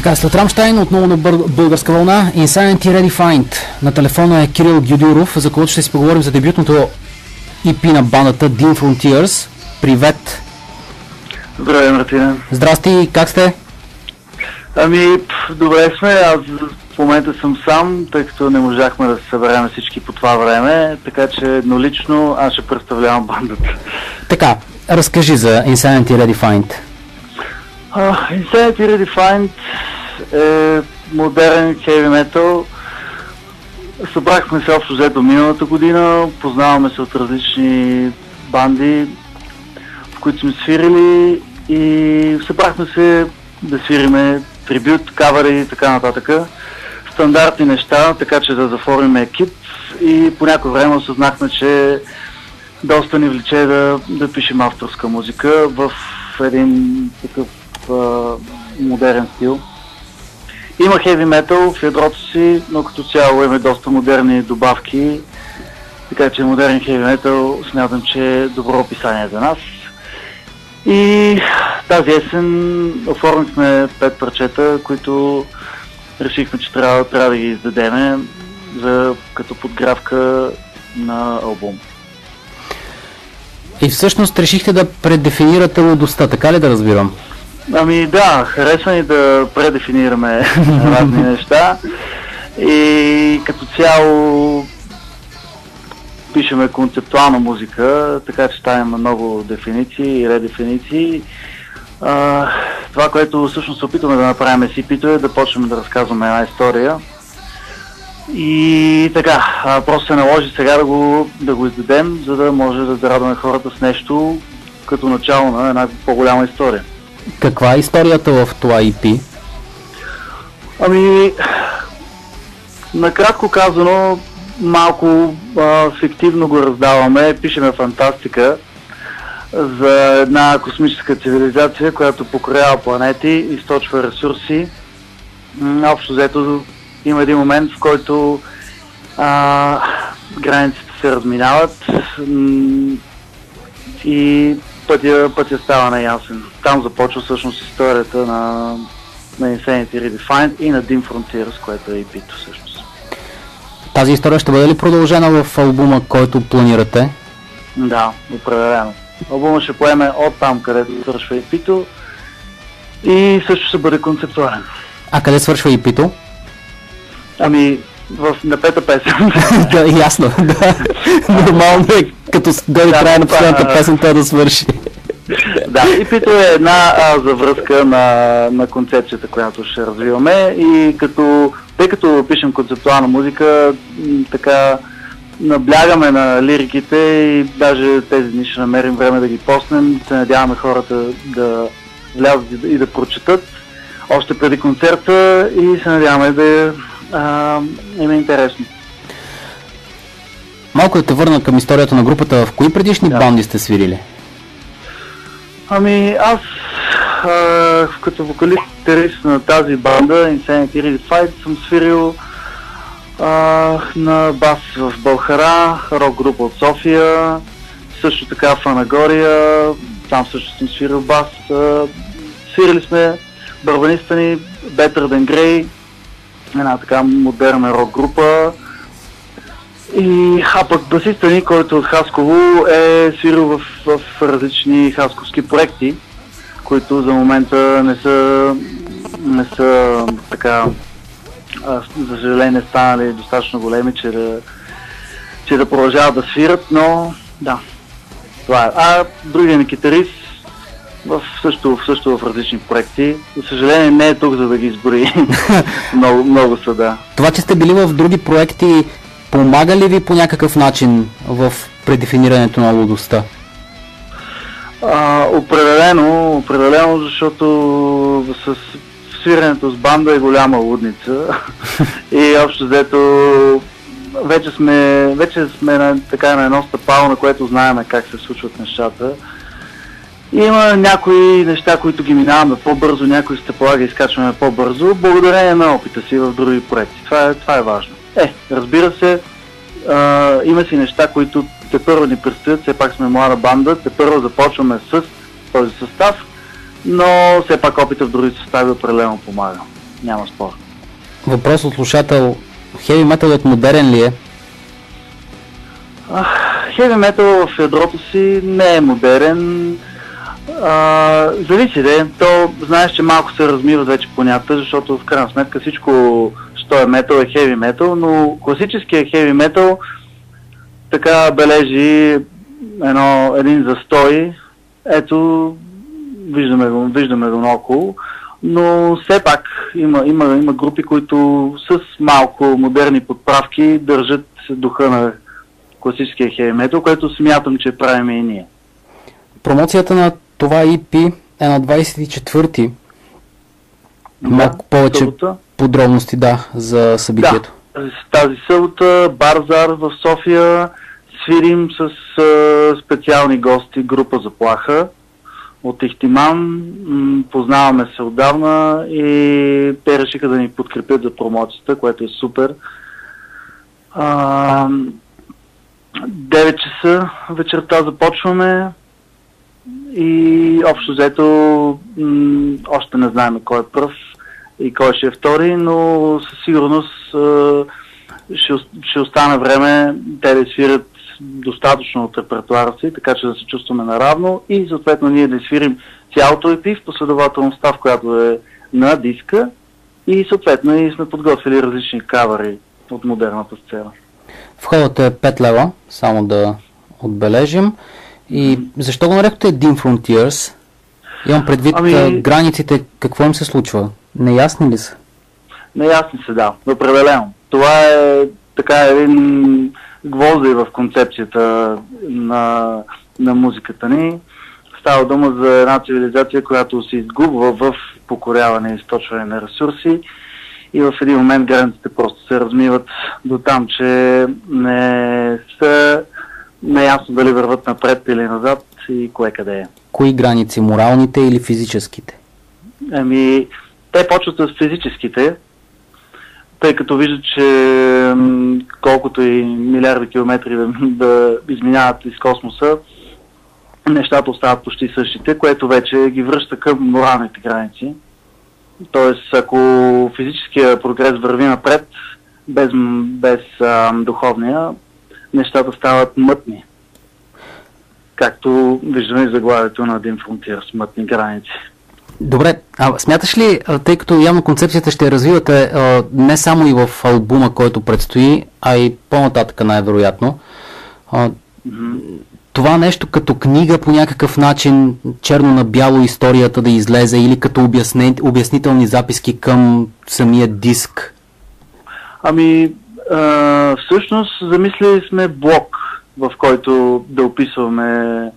Така, след Рамщайн отново на българска вълна. Insanity Redefined. На телефона е Кирил Гюдюров, за който ще си поговорим за дебютното EP на бандата Dim Frontiers. Привет! Здравей, Мартина. Здрасти, как сте? Добре сме. Аз в момента съм сам, тъй като не можахме да се съберем всички по това време, така че еднолично аз ще представлявам бандата. Така, разкажи за Insanity Redefined. Insanity Redefined е модерен хеви метал. Събрахме се общо взето миналата година, познаваме се от различни банди, в които сме свирили, и събрахме се да свириме трибют, кавари и така нататък. Стандартни неща, така че да заформим екип, и по някое време осъзнахме, че доста ни влече да пишем авторска музика в един такъв модерен стил. Има хеви метал в ядрото си, но като цяло има доста модерни добавки, така че модерен хеви метал смятам, че е добро описание за нас. И тази есен оформихме 5 парчета, които решихме, че трябва да ги издадеме като подгравка на албум. И всъщност решихте да предефинирате лудостта, така ли да разбирам? Да, харесва ни да предефинираме разни неща, и като цяло пишеме концептуална музика, така че там има много дефиниции и редефиниции. Това, което всъщност се опитваме да направим с EP-то, е да почнем да разказваме една история. И така, просто се наложи сега да го издадем, за да може да радваме хората с нещо като начало на една по-голяма история. Каква е историята в това EP? Накратко казано, малко фиктивно го раздаваме, пишеме фантастика за една космическа цивилизация, която покорява планети, източва ресурси. Общо взето има един момент, в който границите се разминават и пътя става неясен. Там започва всъщност историята на Insanity Redefined и на Dim Frontiers, което е EP-то всъщност. Тази история ще бъде ли продължена в албума, който планирате? Да, определено. Албумът ще поеме от там, където свършва EP-то, и също ще бъде концептуален. А къде свършва EP-то? На пета песен. Да, ясно. Да. Нормално е, като дойде края на последната песен, той да свърши. Да, EP-то е една завръзка на концепцията, която ще развиваме, и тъй като пишем концептуална музика, така наблягаме на лириките, и даже тези дни ще намерим време да ги поснем. Се надяваме хората да влязат и да прочетат още преди концерта, и се надяваме да им е интересно. Малко да те върна към историята на групата. В кои предишни банди сте свирили? Аз като вокалист на тази банда Insanity Redefined съм свирил на бас в Бълхара, рок група от София, също така в Анагория, там също съм свирил бас. Свирили сме барабаниста ни Better Than Grey, една така модерна рок група. Пък басиста ни, който е от Хасково, е свирил в различни хасковски проекти, които за момента не са така, за съжаление, станали достатъчно големи, че да продължават да свират, но да, това е. Другият ми китарист също в различни проекти. За съжаление не е тук, за да ги изброи. много са, да. Това, че сте били в други проекти, помага ли ви по някакъв начин в предефинирането на лудостта? Определено, защото с свирането с банда е голяма лудница. И общо взето вече сме на едно стъпало, на което знаем как се случват нещата. Има някои неща, които ги минаваме по-бързо, някои стъпала ги изкачваме по-бързо, благодарение на опита си в други проекти. Това е важно. Разбира се, има си неща, които тепърво ни предстоят, все пак сме млада банда, тепърво започваме с този състав, но все пак опита в други състави определено помага. няма спор. Въпрос от слушател. Хеви металът модерен ли е? Хеви метал в ядрото си не е модерен. Зависи де. То знаеш, че малко се размиват вече понятия, защото в крайна сметка всичко, що е метал, е хеви метал, но класическият хеви метал така бележи един застой. Ето, виждаме го наоколо, но все пак има групи, които с малко модерни подправки държат духа на класическия хеви метал, което смятам, че правим и ние. Промоцията на това EP е на 24-ти. Малко повече подробности, за събитието. Да, тази събота, Барзар в София, свирим с специални гости, група Заплаха от Ихтиман. Познаваме се отдавна и те решиха да ни подкрепят за промоцията, което е супер. 9 часа вечерта започваме и общо взето още не знаем кой е пръв и кой ще е втори, но със сигурност ще остане време те да свирят достатъчно от репертуара си, така че да се чувстваме наравно и съответно ние да свирим цялото EP в последователността, в която е на диска и съответно и сме подготвили различни кавъри от модерната сцена. Входът е 5 лева, само да отбележим. И защо го нарекохте Dim Frontiers? Имам предвид границите, какво им се случва? Неясни ли са? Неясни са, да, определено. Това е така един гвоздей в концепцията на музиката ни. Става дума за една цивилизация, която се изгубва в покоряване и източване на ресурси и в един момент границите просто се размиват до там, че не са неясно дали върват напред или назад и кое къде е. Кои граници? Моралните или физическите? Те почват с физическите, тъй като виждат, че колкото и милиарди километри да изминават из космоса, нещата остават почти същите, което вече ги връща към моралните граници. Тоест, ако физическия прогрес върви напред, без духовния, нещата стават мътни. Както виждаме и заглавието на Dim Frontiers, мътни граници. Добре, смяташ ли, тъй като явно концепцията ще развивате не само и в албума, който предстои, а и по-нататък най-вероятно, това нещо като книга по някакъв начин, черно на бяло историята да излезе или като обяснителни записки към самия диск? Всъщност замислили сме блог, в който да описваме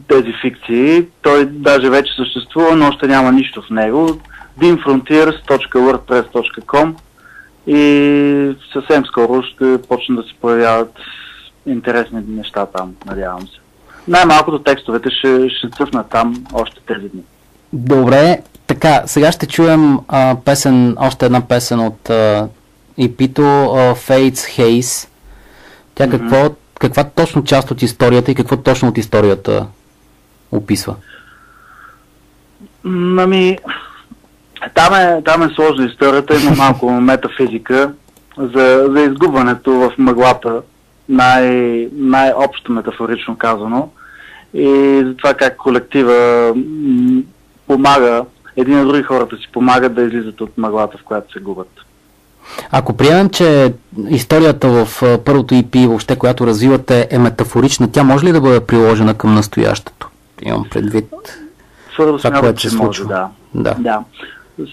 тези фикции. Той даже вече съществува, но още няма нищо в него. dimfrontiers.wordpress.com и съвсем скоро ще почнат да се появяват интересни неща там, надявам се. Най-малкото текстовете ще цъфнат там още тези дни. Добре, така, сега ще чуем още една песен от EP-то Fate's Haze. Тя каква точно част от историята и какво точно от историята описва? Там е сложна историята, има малко метафизика за изгубването в мъглата, най-общо метафорично казано, и за това как колектива помага, един на други хората си помагат да излизат от мъглата, в която се губят. Ако приемем, че историята в първото EP, въобще, която развивате, е метафорична, тя може ли да бъде приложена към настоящето? Имам предвид това, което се случва. Да.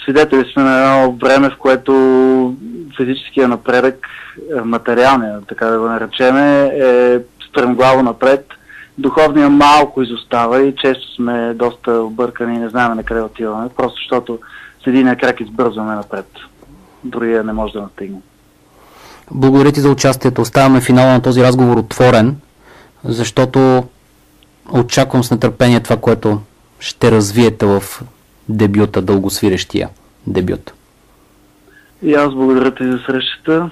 Свидетели сме на едно време, в което физическия напредък, материалния, така да го наречеме, е стремглаво напред. Духовния малко изостава и често сме доста объркани и не знаем на къде отиваме, просто защото с единия крак избързваме напред. Другия не може да настигне. Благодаря ти за участието. Оставяме финала на този разговор отворен, защото очаквам с нетърпение това, което ще развиете в дебюта, дългосвирещия дебют. И аз благодаря ти за срещата.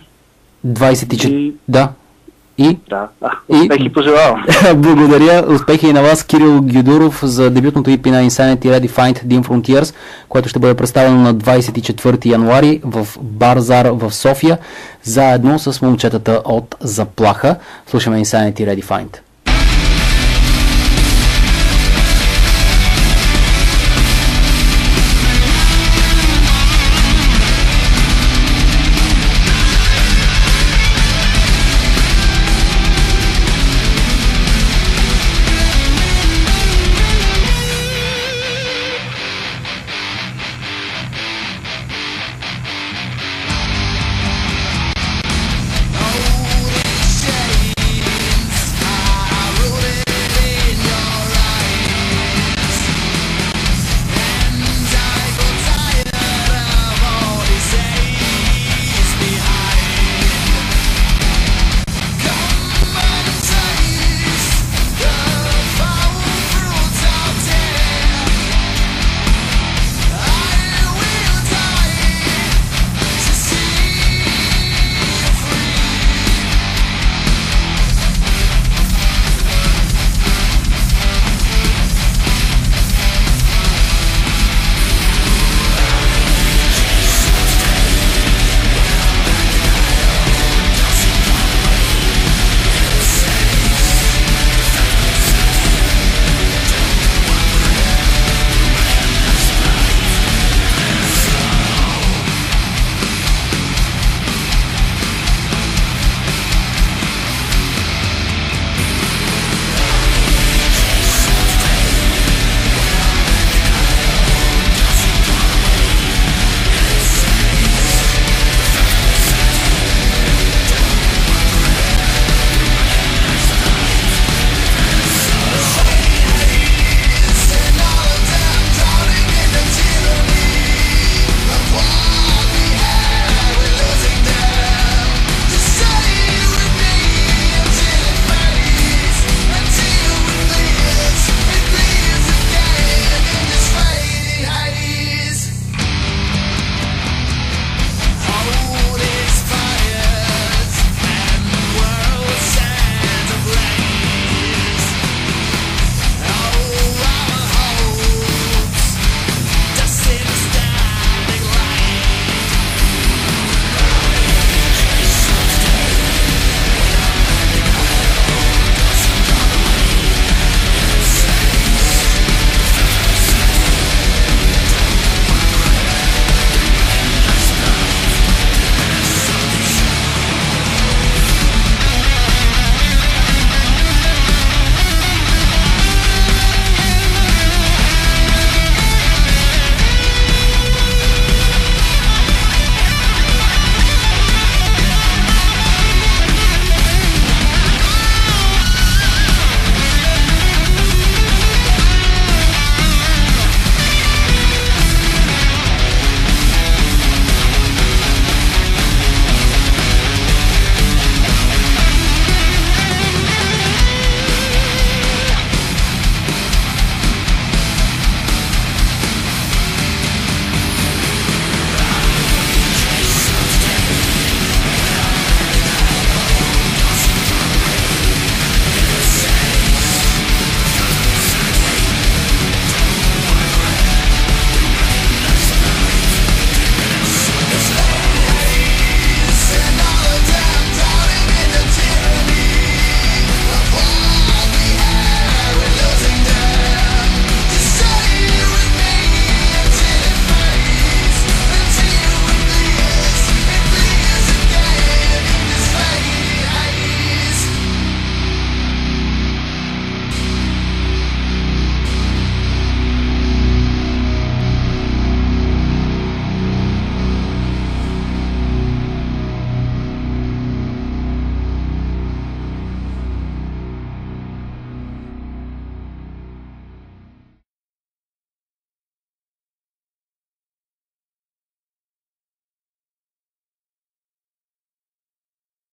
Да. Да, успехи пожелавам. Благодаря, успехи и на вас, Кирил Гюдуров, за дебютното EP на Insanity Redefined Dim Frontiers, което ще бъде представено на 24 януари в Барзар в София, заедно с момчетата от Заплаха. Слушаме Insanity Redefined.